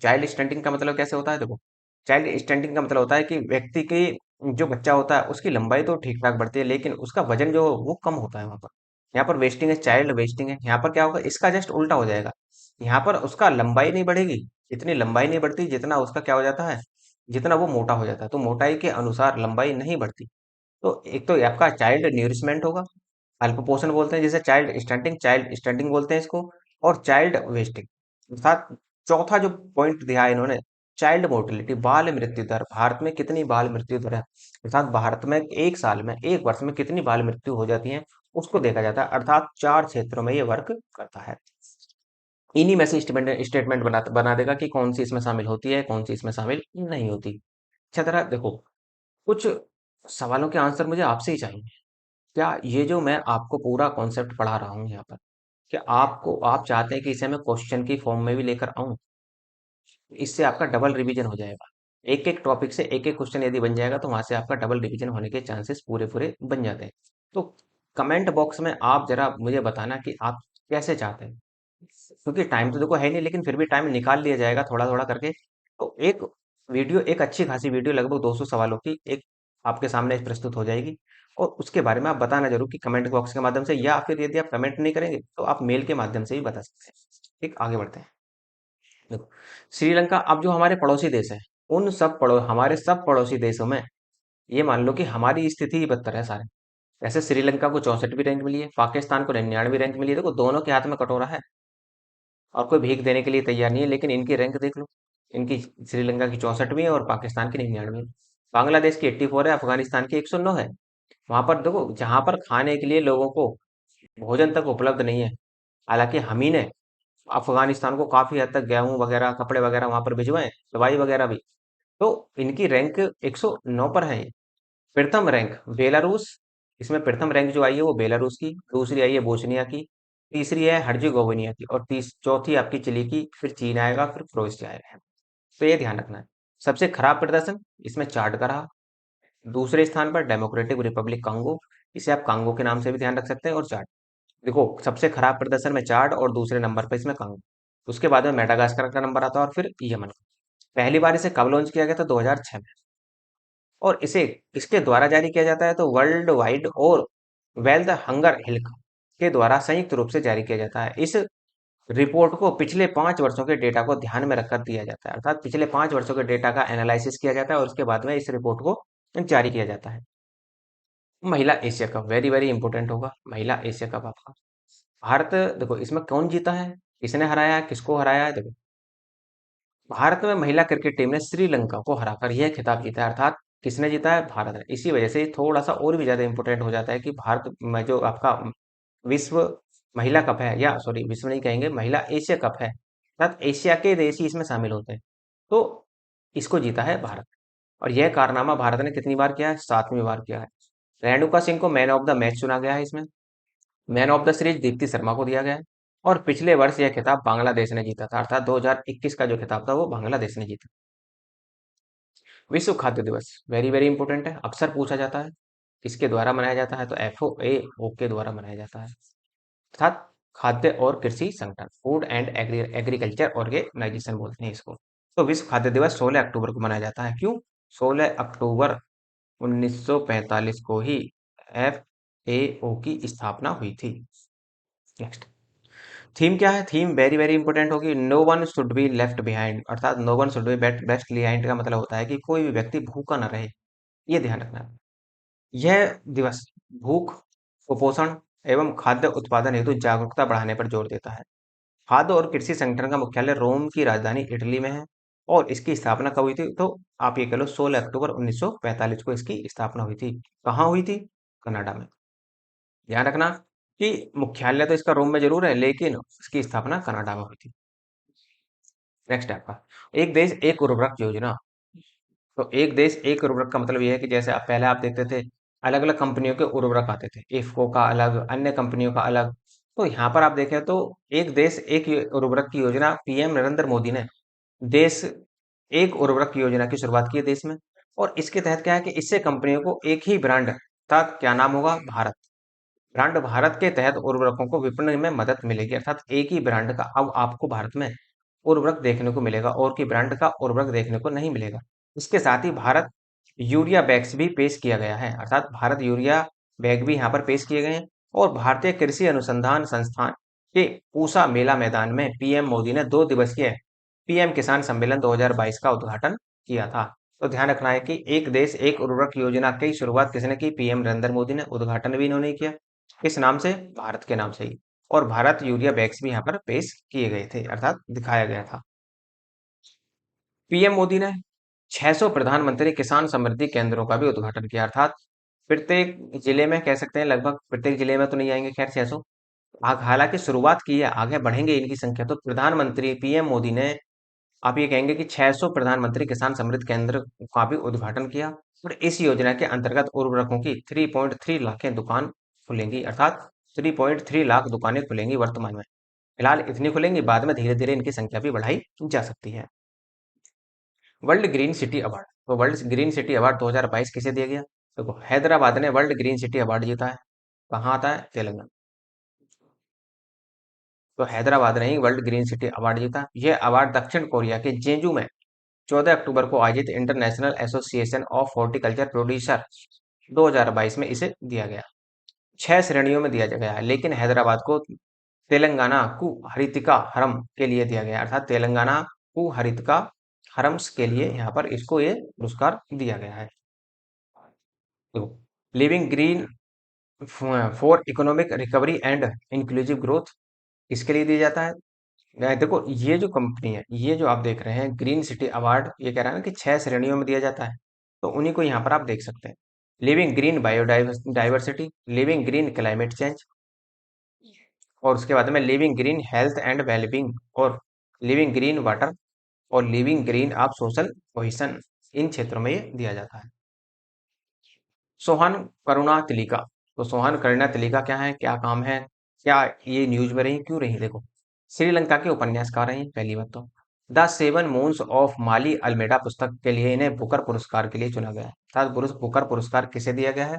चाइल्ड स्टंटिंग का मतलब कैसे होता है, देखो, चाइल्ड स्टंटिंग का मतलब होता है कि व्यक्ति की, जो बच्चा होता है उसकी लंबाई तो ठीक ठाक बढ़ती है लेकिन उसका वजन जो वो कम होता है वहां पर। यहाँ पर वेस्टिंग है, चाइल्ड वेस्टिंग है। यहाँ पर क्या होगा, इसका जस्ट उल्टा हो जाएगा। यहाँ पर उसका लंबाई नहीं बढ़ेगी, इतनी लंबाई नहीं बढ़ती जितना उसका क्या हो जाता है, जितना वो मोटा हो जाता है। तो मोटाई के अनुसार लंबाई नहीं बढ़ती। तो एक तो ये आपका चाइल्ड न्यूरिशमेंट होगा, अल्प पोषण बोलते हैं जिसे चाइल्ड स्टंटिंग बोलते हैं इसको, और चाइल्ड वेस्टिंग। अर्थात चौथा जो पॉइंट दिया है इन्होंने, चाइल्ड मोर्टिलिटी, बाल मृत्यु दर, भारत में कितनी बाल मृत्यु दर है, अर्थात भारत में एक साल में, एक वर्ष में कितनी बाल मृत्यु हो जाती है, उसको देखा जाता है। अर्थात 4 क्षेत्रों में ये वर्क करता है। इन्हीं में से स्टेटमेंट बना देगा कि कौन सी इसमें शामिल होती है, कौन सी इसमें शामिल नहीं होती। अच्छा तरह देखो, कुछ सवालों के आंसर मुझे आपसे ही चाहिए। क्या ये जो मैं आपको पूरा कॉन्सेप्ट पढ़ा रहा हूँ यहाँ पर, क्या आप चाहते हैं कि इसे मैं क्वेश्चन की फॉर्म में भी लेकर आऊं? इससे आपका डबल रिवीजन हो जाएगा। एक एक टॉपिक से एक एक क्वेश्चन यदि बन जाएगा तो वहां से आपका डबल रिवीजन होने के चांसेस पूरे पूरे बन जाते हैं। तो कमेंट बॉक्स में आप जरा मुझे बताना कि आप कैसे चाहते हैं, क्योंकि टाइम तो देखो है नहीं, लेकिन फिर भी टाइम निकाल लिया जाएगा थोड़ा थोड़ा करके। तो एक वीडियो, एक अच्छी खासी वीडियो लगभग 200 सवालों की एक आपके सामने प्रस्तुत हो जाएगी। और उसके बारे में आप बताना जरूर कि कमेंट बॉक्स के माध्यम से, या फिर यदि आप कमेंट नहीं करेंगे तो आप मेल के माध्यम से भी बता सकते हैं। ठीक, आगे बढ़ते हैं। देखो, श्रीलंका, अब जो हमारे पड़ोसी देश हैं, उन सब हमारे सब पड़ोसी देशों में ये मान लो कि हमारी स्थिति ही बदतर है सारे। जैसे श्रीलंका को 64वीं रैंक मिली है, पाकिस्तान को 99वीं रैंक मिली है। देखो दोनों के हाथ में कटोरा है और कोई भीख देने के लिए तैयार नहीं है, लेकिन इनकी रैंक देख लो। इनकी, श्रीलंका की 64वीं है और पाकिस्तान की 99वीं। बांग्लादेश की 84 है, अफगानिस्तान की 109 है। वहां पर देखो, जहां पर खाने के लिए लोगों को भोजन तक उपलब्ध नहीं है, हालांकि हम ही ने अफगानिस्तान को काफी हद तक गेहूं वगैरह, कपड़े वगैरह वहां पर भिजवाए, दवाई वगैरह भी। तो इनकी रैंक 109 पर है। प्रथम रैंक बेलारूस, इसमें प्रथम रैंक जो आई है वो बेलारूस की, दूसरी आई है बोस्निया की, तीसरी है हर्जेगोविनिया की, और चौथी आपकी चिली की, फिर चीन आएगा, फिर क्रोएशिया आएगा। तो ये ध्यान रखना है। सबसे खराब प्रदर्शन इसमें चार्ट का रहा। दूसरे स्थान पर डेमोक्रेटिक रिपब्लिक कांगो, इसे आप कांगो के नाम से भी ध्यान रख सकते हैं, और चार्ट। देखो, सबसे खराब प्रदर्शन में चार्ट और दूसरे नंबर पर इसमें कांगो। उसके बाद में मेडागास्कर का नंबर आता है और फिर यमन। पहली बार इसे कब लॉन्च किया गया था, 2006 में। और इसे किसके द्वारा जारी किया जाता है, तो वर्ल्ड वाइड और वेल्थ हंगर हिल्क के द्वारा संयुक्त रूप से जारी किया जाता है। इस रिपोर्ट को पिछले 5 वर्षों के डेटा को ध्यान में रखकर दिया जाता है, अर्थात पिछले 5 वर्षों के डेटा का एनालिसिस किया जाता है और उसके बाद में इस रिपोर्ट को जारी किया जाता है। महिला Asia cup very very important होगा। महिला एशिया कप आपका, भारत, देखो इसमें कौन जीता है, किसने हराया है, किसको हराया है। देखो, भारत में महिला क्रिकेट टीम ने श्रीलंका को हराकर यह खिताब जीता है। अर्थात किसने जीता है, भारत ने। इसी वजह से थोड़ा सा और भी ज्यादा इंपॉर्टेंट हो जाता है कि भारत में जो आपका विश्व महिला कप है, या सॉरी विश्व नहीं कहेंगे, महिला एशिया कप है, अर्थात एशिया के देश ही इसमें शामिल होते हैं। तो इसको जीता है भारत। और यह कारनामा भारत ने कितनी बार किया है, 7वीं बार किया है। रेणुका सिंह को मैन ऑफ द मैच चुना गया है इसमें। Man of the series Deepti Sharma को दिया गया है। और पिछले वर्ष यह खिताब बांग्लादेश ने जीता था, अर्थात 2021 का जो खिताब था वो बांग्लादेश ने जीता। विश्व खाद्य दिवस वेरी वेरी इंपॉर्टेंट है, अक्सर पूछा जाता है। किसके द्वारा मनाया जाता है, तो FAO के द्वारा मनाया जाता है, अर्थात खाद्य और कृषि संगठन, फूड एंड एग्रीकल्चर ऑर्गेनाइजेशन बोलते हैं इसको। तो विश्व खाद्य दिवस 16 अक्टूबर को मनाया जाता है। क्यों, 16 अक्टूबर 1945 को ही FAO की स्थापना हुई थी। नेक्स्ट, थीम क्या है, थीम वेरी वेरी इंपॉर्टेंट होगी। No one should be left behind, अर्थात no one should be best behind का मतलब होता है कि कोई भी व्यक्ति भूखा ना रहे। ये ध्यान रखना है। यह दिवस भूख, कुपोषण एवं खाद्य उत्पादन हेतु जागरूकता बढ़ाने पर जोर देता है। खाद्य और कृषि संगठन का मुख्यालय रोम की राजधानी इटली में है। और इसकी स्थापना कब हुई थी, तो आप ये कह लो 16 अक्टूबर 1945 को इसकी स्थापना हुई थी। कहाँ हुई थी, कनाडा में। ध्यान रखना कि मुख्यालय तो इसका रोम में जरूर है, लेकिन इसकी स्थापना कनाडा में हुई थी। नेक्स्ट आपका, एक देश एक उर्वरक योजना। तो एक देश एक उर्वरक का मतलब यह है कि जैसे आप पहले आप देखते थे, अलग अलग कंपनियों के उर्वरक आते थे, इफ्को का अलग, अन्य कंपनियों का अलग। तो यहाँ पर आप देखें तो एक देश एक उर्वरक की योजना, PM नरेंद्र मोदी ने देश एक उर्वरक की योजना की शुरुआत की है देश में। और इसके तहत क्या है कि इससे कंपनियों को एक ही ब्रांड का क्या नाम होगा, भारत। ब्रांड भारत के तहत उर्वरकों को विपणन में मदद मिलेगी, अर्थात एक ही ब्रांड का अब आपको भारत में उर्वरक देखने को मिलेगा और की ब्रांड का उर्वरक देखने को नहीं मिलेगा। इसके साथ ही भारत यूरिया बैग्स भी पेश किया गया है, अर्थात भारत यूरिया बैग भी यहाँ पर पेश किए गए हैं। और भारतीय कृषि अनुसंधान संस्थान के पूसा मेला मैदान में पीएम मोदी ने 2 दिवसीय पीएम किसान सम्मेलन 2022 का उद्घाटन किया था। तो ध्यान रखना है कि एक देश एक उर्वरक योजना की शुरुआत किसने की, पीएम नरेंद्र मोदी ने। उद्घाटन भी इन्होंने किया, किस नाम से, भारत के नाम से ही। और भारत यूरिया बैग्स भी यहाँ पर पेश किए गए थे, अर्थात दिखाया गया था। पीएम मोदी ने 600 प्रधानमंत्री किसान समृद्धि केंद्रों का भी उद्घाटन किया, अर्थात प्रत्येक जिले में, कह सकते हैं लगभग प्रत्येक जिले में तो नहीं आएंगे खैर 600, हालांकि शुरुआत की है, आगे बढ़ेंगे इनकी संख्या। तो प्रधानमंत्री पीएम मोदी ने, आप ये कहेंगे कि 600 प्रधानमंत्री किसान समृद्धि केंद्र का भी उद्घाटन किया। और इस योजना के अंतर्गत उर्वरकों की 3.3 लाख दुकान खुलेंगी, अर्थात 3.3 लाख दुकानें खुलेंगी वर्तमान में। फिलहाल इतनी खुलेंगी, बाद में धीरे धीरे इनकी संख्या भी बढ़ाई जा सकती है। वर्ल्ड ग्रीन सिटी अवार्ड, तो वर्ल्ड ग्रीन सिटी अवार्ड 2022 किसे दिया गया? देखो हैदराबाद ने वर्ल्ड ग्रीन सिटी अवार्ड जीता है। कहाँ आता है? तेलंगाना। तो हैदराबाद ने ही वर्ल्ड ग्रीन सिटी अवार्ड जीता। यह अवार्ड दक्षिण कोरिया के जेजू में 14 अक्टूबर को आयोजित international association of horticulture producer 2022 में इसे दिया गया। 6 श्रेणियों में दिया गया है, लेकिन हैदराबाद को तेलंगाना कु हरितिका हरम के लिए दिया गया, अर्थात तेलंगाना कु हरितिका हरम्स के लिए यहाँ पर इसको ये पुरस्कार दिया गया है। तो living green for economic recovery and inclusive growth इसके लिए दिया जाता है। देखो ये जो कंपनी है, ये जो आप देख रहे हैं ग्रीन सिटी अवार्ड, ये कह रहा है ना कि 6 श्रेणियों में दिया जाता है, तो उन्हीं को यहाँ पर आप देख सकते हैं। Living green biodiversity, living green climate change, और उसके बाद में living green health and wellbeing, और लिविंग ग्रीन वाटर, और लिविंग ग्रीन ऑफ सोशल कोहिशन, इन क्षेत्रों में ये दिया जाता है। सोहन करुणा तिलिका, तो सोहन करुणा तिलिका क्या है, क्या काम है, क्या ये न्यूज में रही, क्यों रही? देखो श्रीलंका के उपन्यासकार हैं पहली बात तो। The seven moons of Maali Almeida पुस्तक के लिए इन्हें बुकर पुरस्कार के लिए चुना गया है, अर्थात बुकर पुरस्कार किसे दिया गया है?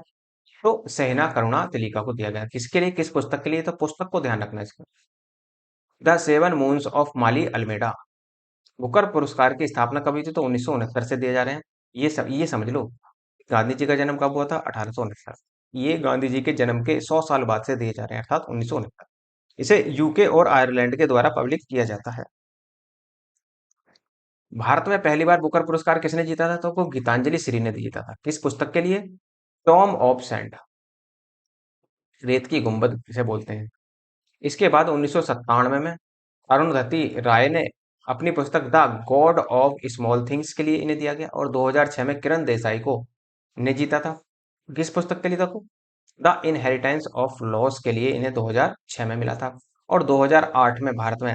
तो सहना करुणा तिलिका को दिया गया। किसके लिए, किस पुस्तक के लिए? तो पुस्तक को ध्यान रखना है इसका। The seven moons of Maali Almeida. Booker पुरस्कार की स्थापना कब हुई थी? तो 1969 से दिए जा रहे हैं। ये समझ लो, गांधी जी का जन्म कब हुआ था? 1869। ये गांधी जी के जन्म के 100 साल बाद से दिए जा रहे हैं, अर्थात 1969। इसे यूके और आयरलैंड के द्वारा पब्लिक किया जाता है। भारत में पहली बार बुकर पुरस्कार किसने जीता था? तो वो गीतांजलि श्री ने जीता था। किस पुस्तक के लिए? टॉम ऑफ सैंड, रेत की गुंबद जिसे बोलते हैं। इसके बाद 1997 में अरुंधति राय ने अपनी पुस्तक the God of small things के लिए इन्हें दिया गया। और 2006 में किरण देसाई को ने जीता था। किस पुस्तक के लिए? था द इनहेरिटेंस ऑफ लॉस के लिए इन्हें 2006 में मिला था। और 2008 में भारत में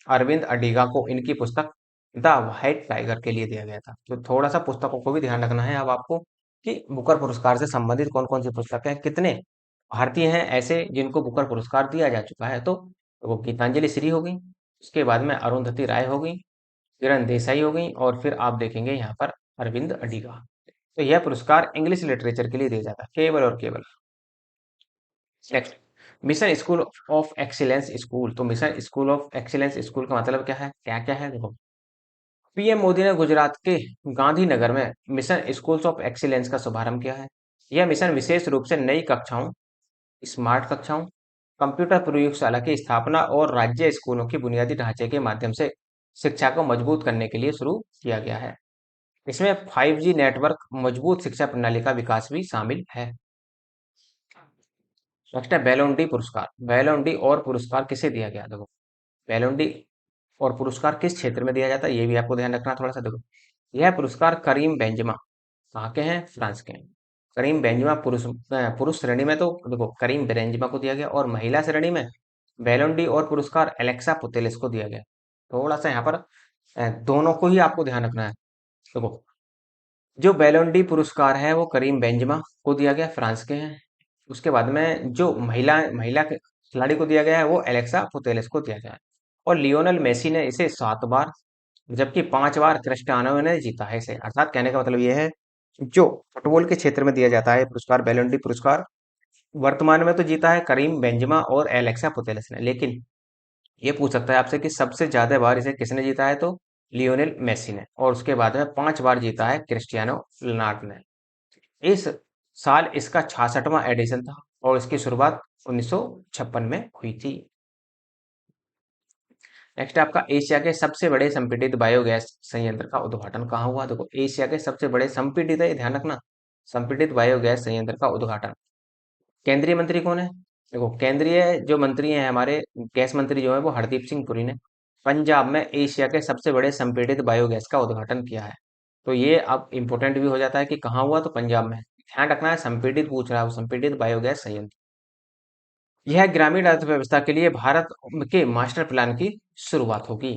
अरविंद अडिगा को इनकी पुस्तक द व्हाइट टाइगर के लिए दिया गया था। तो थोड़ा सा पुस्तकों को भी ध्यान रखना है अब आपको, कि बुकर पुरस्कार से संबंधित कौन कौन सी पुस्तकें हैं, कितने भारतीय हैं ऐसे जिनको बुकर पुरस्कार दिया जा चुका है। तो वो गीतांजलि श्री हो गई, उसके बाद में अरुंधति राय हो गई, किरण देसाई हो गई, और फिर आप देखेंगे यहाँ पर अरविंद अडिगा। तो यह पुरस्कार इंग्लिश लिटरेचर के लिए दिया जाता है, केवल और केवल। Next, mission school of excellence school. तो mission school of excellence school का मतलब क्या है, क्या क्या है? देखो पीएम मोदी ने गुजरात के गांधीनगर में मिशन स्कूल्स ऑफ एक्सीलेंस का शुभारंभ किया है। यह मिशन विशेष रूप से नई कक्षाओं, स्मार्ट कक्षाओं, कंप्यूटर प्रयोगशाला की स्थापना और राज्य स्कूलों की बुनियादी ढांचे के माध्यम से शिक्षा को मजबूत करने के लिए शुरू किया गया है। इसमें 5G नेटवर्क, मजबूत शिक्षा प्रणाली का विकास भी शामिल है। नेक्स्ट है बैलोन डी पुरस्कार। बैलोन डी और पुरस्कार किसे दिया गया? देखो बैलोन डी और पुरस्कार किस क्षेत्र में दिया जाता है, ये भी आपको ध्यान रखना थोड़ा सा। देखो यह पुरस्कार करीम बेंजमा, कहाँ के हैं? फ्रांस के हैं। करीम बेंजमा पुरुष श्रेणी में तो देखो करीम बेंजमा को दिया गया, और महिला श्रेणी में बैलोन डी और पुरस्कार एलेक्सा पुतेलेस को दिया गया। थोड़ा सा यहाँ पर दोनों को ही आपको ध्यान रखना है। देखो जो बैलोन डी पुरस्कार है वो करीम बेंजमा को दिया गया, फ्रांस के हैं। उसके बाद में जो महिला खिलाड़ी को दिया गया है वो एलेक्सा पुतेलेस को दिया गया है। और लियोनल मेसी ने इसे 7 बार, जबकि 5 बार क्रिस्टियानो ने जीता है इसे। अर्थात कहने का मतलब ये है जो फुटबॉल के क्षेत्र में दिया जाता है पुरस्कार, बैलन डी पुरस्कार, वर्तमान में तो जीता है करीम बेंजेमा और एलेक्सा पुतेलस ने, लेकिन ये पूछ सकता है आपसे कि सबसे ज्यादा बार इसे किसने जीता है, तो लियोनेल मेसी ने, और उसके बाद में 5 बार जीता है क्रिस्टियानो रोनाल्डो ने। इस साल इसका 66वां एडिशन था और इसकी शुरुआत 1956 में हुई थी। नेक्स्ट आपका एशिया के सबसे बड़े संपीड़ित बायोगैस संयंत्र का उद्घाटन कहाँ हुआ। देखो एशिया के सबसे बड़े संपीड़ित है, ध्यान रखना, संपीड़ित बायोगैस संयंत्र का उद्घाटन। केंद्रीय मंत्री कौन है। देखो केंद्रीय जो मंत्री हैं हमारे, गैस मंत्री जो है वो हरदीप सिंह पुरी ने पंजाब में एशिया के सबसे बड़े संपीड़ित बायोगैस का उद्घाटन किया है। तो ये अब इंपॉर्टेंट भी हो जाता है कि कहाँ हुआ, तो पंजाब में। ध्यान रखना है संपीड़ित पूछ रहा है, वो संपीड़ित बायोगैस संयंत्र। यह ग्रामीण अर्थव्यवस्था के लिए भारत के मास्टर प्लान की शुरुआत होगी।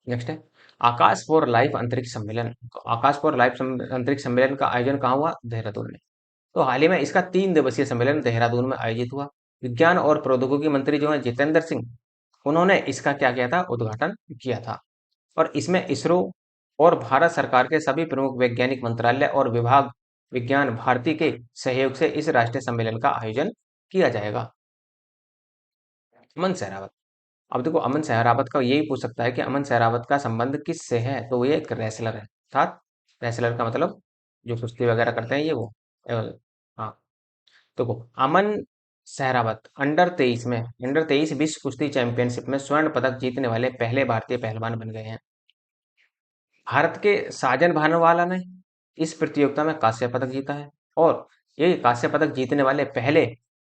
नेक्स्ट है आकाश फॉर लाइफ अंतरिक्ष सम्मेलन। तो आकाश फॉर लाइफ अंतरिक्ष सम्मेलन का आयोजन कहाँ हुआ, देहरादून में। तो हाल ही में इसका 3 दिवसीय सम्मेलन देहरादून में आयोजित हुआ। विज्ञान और प्रौद्योगिकी मंत्री जो है जितेंद्र सिंह, उन्होंने इसका क्या किया था, उद्घाटन किया था। और इसमें इसरो और भारत सरकार के सभी प्रमुख वैज्ञानिक मंत्रालय और विभाग विज्ञान भारती के सहयोग से इस राष्ट्रीय सम्मेलन का आयोजन किया जाएगा। अमन सहरावत। अब देखो अमन सहरावत का यही पूछ सकता है कि अमन सहरावत का संबंध किससे है, तो ये एक रेसलर है, अर्थात रेसलर का मतलब जो कुश्ती वगैरह करते हैं ये वो। अ, हाँ। तो अमन सहरावत अंडर 23 विश्व कुश्ती चैंपियनशिप में स्वर्ण पदक जीतने वाले पहले भारतीय पहलवान बन गए हैं। भारत के साजन भानवाला ने इस प्रतियोगिता में कांस्य पदक जीता है और ये कांस्य पदक जीतने वाले पहले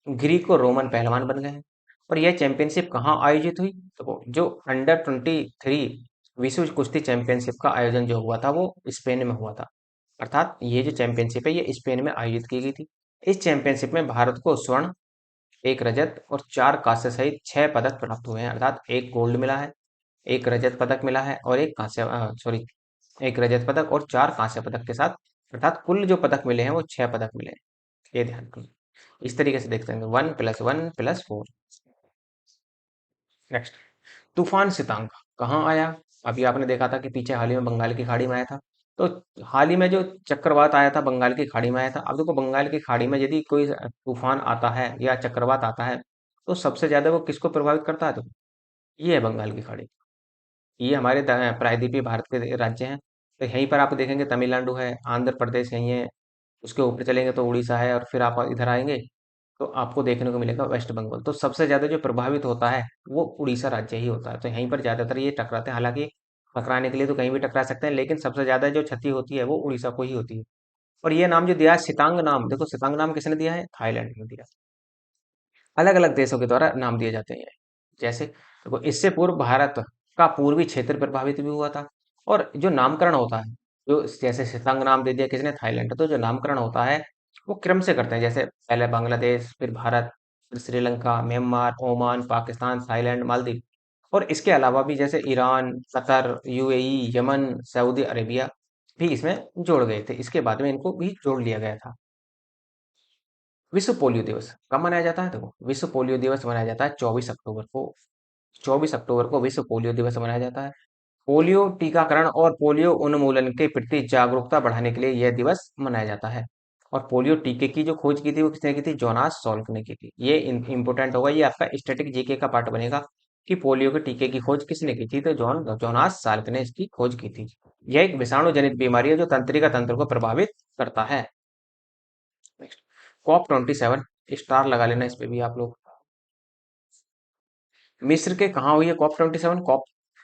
ग्रीको रोमन पहलवान बन गए हैं। और यह चैंपियनशिप कहाँ आयोजित हुई, तो जो अंडर 23 विश्व कुश्ती चैंपियनशिप का आयोजन जो हुआ था वो स्पेन में हुआ था। अर्थात ये जो चैंपियनशिप है ये स्पेन में आयोजित की गई थी। इस चैंपियनशिप में भारत को स्वर्ण, एक रजत और 4 कांस्य सहित 6 पदक प्राप्त हुए हैं। अर्थात एक गोल्ड मिला है, एक रजत पदक मिला है और एक कांस्य, सॉरी, एक रजत पदक और 4 कांस्य पदक के साथ, अर्थात कुल जो पदक मिले हैं वो 6 पदक मिले हैं। ये ध्यान रखना। इस तरीके से देखते हैं 1+1+4। नेक्स्ट, तूफान सितांग कहाँ आया। अभी आपने देखा था कि पीछे हाल ही में बंगाल की खाड़ी में आया था। तो हाल ही में जो चक्रवात आया था बंगाल की खाड़ी में आया था। अब देखो बंगाल की खाड़ी में यदि कोई तूफान आता है या चक्रवात आता है तो सबसे ज्यादा वो किसको प्रभावित करता है, तो ये है बंगाल की खाड़ी। ये हमारे प्रायद्वीपीय भारत के राज्य हैं। तो यहीं पर आप देखेंगे तमिलनाडु है, आंध्र प्रदेश यहीं है, उसके ऊपर चलेंगे तो उड़ीसा है, और फिर आप इधर आएंगे तो आपको देखने को मिलेगा वेस्ट बंगाल। तो सबसे ज्यादा जो प्रभावित होता है वो उड़ीसा राज्य ही होता है। तो यहीं पर ज्यादातर ये टकराते हैं। हालांकि टकराने के लिए तो कहीं भी टकरा सकते हैं, लेकिन सबसे ज्यादा जो क्षति होती है वो उड़ीसा को ही होती है। और ये नाम जो दिया है सितांग नाम, देखो सितांग नाम किसने दिया है, थाईलैंड ने दिया। अलग अलग देशों के द्वारा नाम दिए जाते हैं। जैसे देखो इससे पूर्व भारत का पूर्वी क्षेत्र प्रभावित भी हुआ था। और जो नामकरण होता है, जो जैसे सितांग नाम दे दिया किसने, थाईलैंड, तो जो नामकरण होता है वो क्रम से करते हैं। जैसे पहले बांग्लादेश, फिर भारत, फिर Sri Lanka, Myanmar, Oman, Pakistan, Thailand, Maldives. और इसके अलावा भी जैसे Iran, Qatar, UAE, Yemen, Saudi Arabia भी इसमें जोड़ गए थे। इसके बाद में इनको भी जोड़ लिया गया था। विश्व पोलियो दिवस कब मनाया जाता है, देखो विश्व पोलियो दिवस मनाया जाता है 24 अक्टूबर को। 24 अक्टूबर को विश्व पोलियो दिवस मनाया जाता है। पोलियो टीकाकरण और पोलियो उन्मूलन के प्रति जागरूकता बढ़ाने के लिए यह दिवस मनाया जाता है। और पोलियो टीके की जो खोज की थी वो किसने की थी, जोनास सॉल्क ने की थी। ये इंपॉर्टेंट होगा, ये आपका स्टैटिक जीके का पार्ट बनेगा कि पोलियो के टीके की खोज किसने की थी, तो जोनास साल्क ने इसकी खोज की थी। यह एक विषाणु जनित बीमारी है जो तंत्रिका तंत्र को प्रभावित करता है। नेक्स्ट, COP27, स्टार लगा लेना इस पे भी आप लोग। मिस्र के कहाँ हुई है COP27।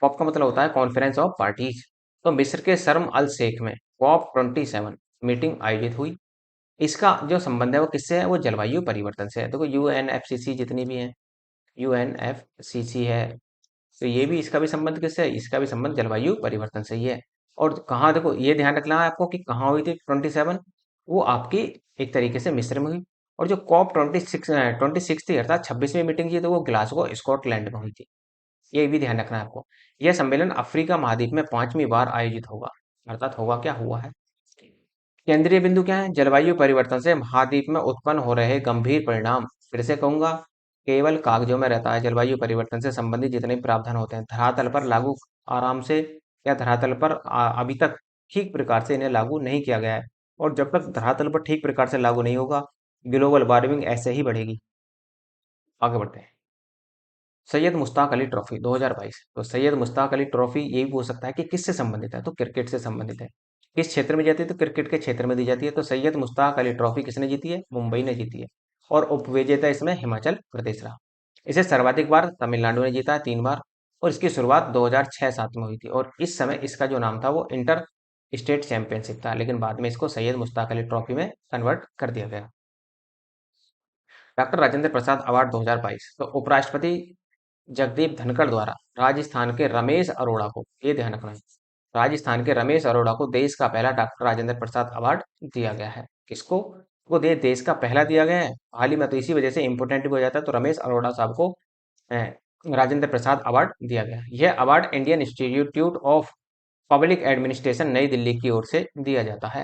कॉप का मतलब होता है कॉन्फ्रेंस ऑफ पार्टीज। तो मिस्र के शर्म अल शेख में COP27 मीटिंग आयोजित हुई। इसका जो संबंध है वो किससे है, वो जलवायु परिवर्तन से है। देखो यूएनएफसीसी जितनी भी है, यूएनएफसीसी है, तो ये भी, इसका भी संबंध किससे है, इसका भी संबंध जलवायु परिवर्तन से ही है। और कहाँ, देखो ये ध्यान रखना है आपको कि कहाँ हुई थी 27, वो आपकी एक तरीके से मिस्र में हुई। और जो COP26 थी, अर्थात 26वीं मीटिंग थी, तो वो ग्लासगो स्कॉटलैंड में हुई थी। ये भी ध्यान रखना है आपको। यह सम्मेलन अफ्रीका महाद्वीप में 5वीं बार आयोजित होगा। अर्थात होगा क्या, हुआ है। केंद्रीय बिंदु क्या है, जलवायु परिवर्तन से महाद्वीप में उत्पन्न हो रहे गंभीर परिणाम। फिर से कहूंगा, केवल कागजों में रहता है। जलवायु परिवर्तन से संबंधित जितने भी प्रावधान होते हैं धरातल पर लागू आराम से, या धरातल पर अभी तक ठीक प्रकार से इन्हें लागू नहीं किया गया है। और जब तक धरातल पर ठीक प्रकार से लागू नहीं होगा, ग्लोबल वार्मिंग ऐसे ही बढ़ेगी। आगे बढ़ते हैं। सैयद मुश्ताक अली ट्रॉफी 2022। तो सैयद मुश्ताक अली ट्रॉफी ये भी पूछ सकता है कि किससे संबंधित है, तो क्रिकेट से संबंधित है। किस क्षेत्र में जाती है, तो क्रिकेट के क्षेत्र में दी जाती है। तो सैयद मुश्ताक अली ट्रॉफी किसने जीती है, मुंबई ने जीती है। और उपविजेता इसमें हिमाचल प्रदेश रहा। इसे सर्वाधिक बार तमिलनाडु ने जीता है, 3 बार। और इसकी शुरुआत 2006-07 में हुई थी, और इस समय इसका जो नाम था वो इंटर स्टेट चैंपियनशिप था, लेकिन बाद में इसको सैयद मुश्ताक अली ट्रॉफी में कन्वर्ट कर दिया गया। Doctor Rajendra Prasad award 2022। तो उपराष्ट्रपति जगदीप धनखड़ द्वारा राजस्थान के रमेश अरोड़ा को, ये ध्यान रखना है, राजस्थान के रमेश अरोड़ा को देश का पहला डॉक्टर राजेंद्र प्रसाद अवार्ड दिया गया है। किसको, वो देश का पहला दिया गया है हाल ही में, तो इसी वजह से इंपोर्टेंट भी हो जाता है। तो रमेश अरोड़ा साहब को अ, राजेंद्र प्रसाद अवार्ड दिया गया है। यह award Indian institute of public administration नई दिल्ली की ओर से दिया जाता है।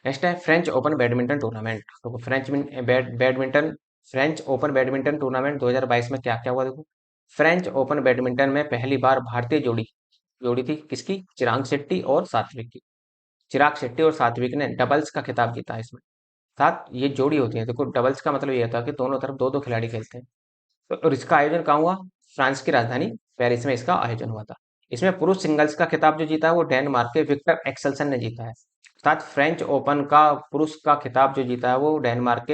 नेक्स्ट है फ्रेंच ओपन बैडमिंटन टूर्नामेंट। तो badminton, French open badminton tournament 2022 में क्या क्या हुआ, देखो। फ्रेंच ओपन बैडमिंटन में पहली बार भारतीय जोड़ी जोड़ी थी किसकी, चिराग शेट्टी और सात्विक की। चिराग शेट्टी और सात्विक ने डबल्स का खिताब जीता है इसमें। साथ ये जोड़ी होती है, देखो डबल्स का मतलब ये होता है कि दोनों तरफ दो दो खिलाड़ी खेलते हैं। तो और इसका आयोजन कहाँ हुआ, फ्रांस की राजधानी पेरिस में इसका आयोजन हुआ था। इसमें पुरुष सिंगल्स का खिताब जो जीता है वो डेनमार्क के विक्टर एक्सेल्सन ने जीता है। साथ फ्रेंच ओपन का पुरुष का खिताब जो जीता है वो डेनमार्क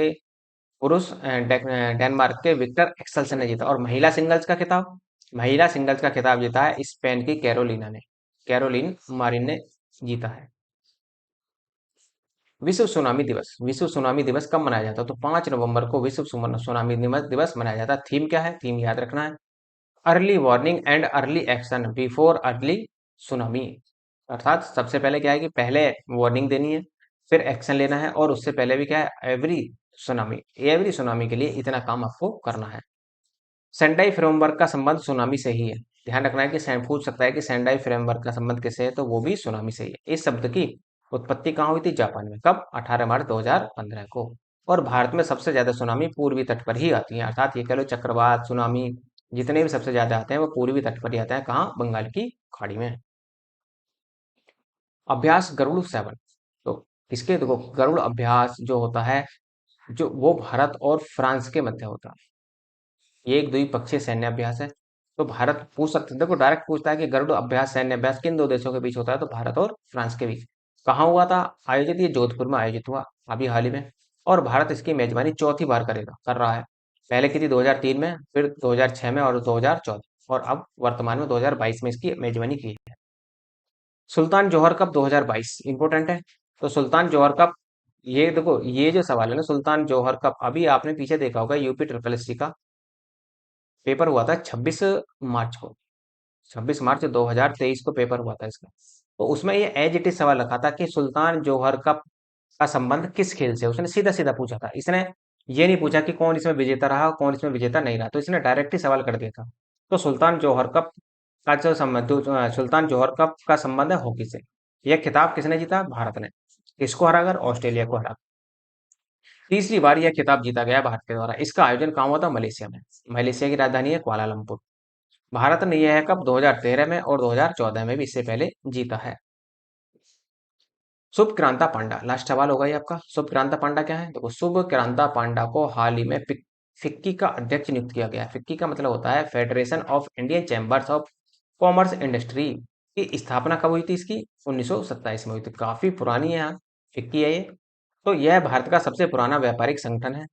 के विक्टर एक्सेल्सन ने जीता। और महिला सिंगल्स का खिताब जीता है स्पेन की कैरोलिन मारिन ने जीता है। विश्व सुनामी दिवस कब मनाया जाता है, तो 5 नवंबर को विश्व सुनामी दिवस मनाया जाता है। थीम क्या है, थीम याद रखना है, early warning and early action before early tsunami. अर्थात सबसे पहले क्या है कि पहले वार्निंग देनी है, फिर एक्शन लेना है, और उससे पहले भी क्या है, एवरी सुनामी के लिए इतना काम आपको करना है। सेंडाई फ्रेमवर्क का संबंध सुनामी से ही है। ध्यान रखना है कि पूछ सकता है कि सेंडाई फ्रेमवर्क का संबंध किससे है, तो वो भी सुनामी से ही है। इस शब्द की उत्पत्ति कहाँ हुई थी, जापान में। कब, 18 मार्च 2015 को। और भारत में सबसे ज्यादा सुनामी पूर्वी तट पर ही आती है, अर्थात ये कह लो चक्रवात सुनामी जितने भी सबसे ज्यादा आते हैं वो पूर्वी तट पर ही आते हैं। कहाँ, बंगाल की खाड़ी में। अभ्यास गरुड़ सेवन। तो इसके देखो गरुड़ अभ्यास जो होता है, जो वो भारत और फ्रांस के मध्य होता है। ये एक द्विपक्षीय सैन्य अभ्यास है। तो भारत पूछ सकते हैं, देखो डायरेक्ट पूछता है कि गरुड़ अभ्यास सैन्य अभ्यास किन दो देशों के बीच होता है, तो भारत और फ्रांस के बीच। कहाँ हुआ था आयोजित, ये जोधपुर में आयोजित हुआ अभी हाल ही में। और भारत इसकी मेजबानी चौथी बार कर रहा है। पहले की थी 2003 में, फिर 2006 में और 2014, और अब वर्तमान में 2022 में इसकी मेजबानी की है। सुल्तान जौहर कप 2022 इंपोर्टेंट है। तो सुल्तान जौहर कप, ये देखो ये जो सवाल है ना, सुल्तान जौहर कप अभी आपने पीछे देखा होगा यूपी ट्रिपल एससी का पेपर हुआ था 26 मार्च को। 26 मार्च 2023 को पेपर हुआ था इसका। तो उसमें ये एज इट इज सवाल रखा था कि सुल्तान जौहर कप का संबंध किस खेल से है? उसने सीधा सीधा पूछा था। इसने ये नहीं पूछा कि कौन इसमें विजेता रहा कौन इसमें विजेता नहीं रहा, तो इसने डायरेक्ट ही सवाल कर दिया था। तो सुल्तान जौहर कप का जो संबंध, सुल्तान जौहर कप का संबंध है हॉकी से। यह खिताब किसने जीता, भारत ने। किसको हराकर, ऑस्ट्रेलिया को हरा। तीसरी बार यह खिताब जीता गया भारत के द्वारा। इसका आयोजन कहाँ हुआ था, मलेशिया में। मलेशिया की राजधानी है कुआलालंपुर। भारत ने यह कप 2013 में और 2014 में भी इससे पहले जीता है। शुभ क्रांता पांडा, लास्ट सवाल होगा ये आपका। शुभ क्रांता पांडा क्या है, देखो शुभ क्रांता पांडा को हाल ही में फिक्की का अध्यक्ष नियुक्त किया गया है। फिक्की का मतलब होता है federation of Indian chambers of commerce industry. की स्थापना कब हुई थी इसकी, 1927 में हुई थी। काफी पुरानी है यहाँ, फिक्की है ये। तो यह भारत का सबसे पुराना व्यापारिक संगठन है।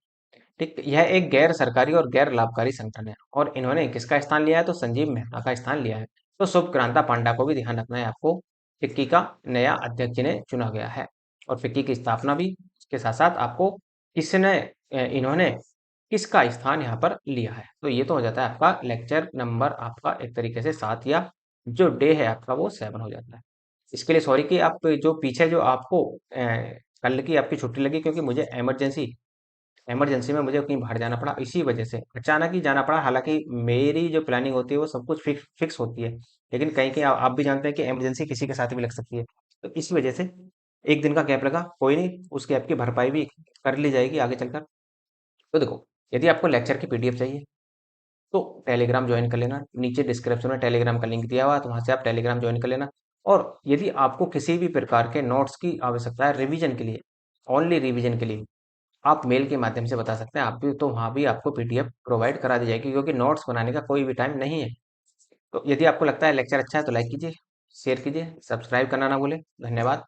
ठीक, यह एक गैर सरकारी और गैर लाभकारी संगठन है। और इन्होंने किसका स्थान लिया है, तो संजीव मेहता का स्थान लिया है। तो शुभ क्रांता पांडा को भी ध्यान रखना है आपको। फिक्की का नया अध्यक्ष ने चुना गया है। और फिक्की की स्थापना भी के साथ साथ आपको इन्होंने किसका स्थान यहाँ पर लिया है। तो ये तो हो जाता है आपका लेक्चर नंबर आपका एक तरीके से 7, या जो डे है आपका वो 7 हो जाता है। इसके लिए सॉरी कि आप जो पीछे जो आपको कल की आपकी छुट्टी लगी, क्योंकि मुझे इमरजेंसी में मुझे कहीं बाहर जाना पड़ा, इसी वजह से अचानक ही जाना पड़ा। हालांकि मेरी जो प्लानिंग होती है वो सब कुछ फिक्स होती है, लेकिन कहीं कहीं आप भी जानते हैं कि इमरजेंसी किसी के साथ भी लग सकती है। तो इसी वजह से एक दिन का गैप लगा, कोई नहीं, उस गैप की भरपाई भी कर ली जाएगी आगे चलकर। तो देखो, यदि आपको लेक्चर की पीडीएफ चाहिए तो टेलीग्राम ज्वाइन कर लेना। नीचे डिस्क्रिप्शन में टेलीग्राम का लिंक दिया हुआ है, तो वहां से आप टेलीग्राम ज्वाइन कर लेना। और यदि आपको किसी भी प्रकार के नोट्स की आवश्यकता है रिवीजन के लिए, ओनली रिवीजन के लिए, आप मेल के माध्यम से बता सकते हैं। आप भी तो वहाँ भी आपको पीडीएफ प्रोवाइड करा दी जाएगी, क्योंकि नोट्स बनाने का कोई भी टाइम नहीं है। तो यदि आपको लगता है लेक्चर अच्छा है तो लाइक कीजिए, शेयर कीजिए, सब्सक्राइब करना ना भूलें। धन्यवाद।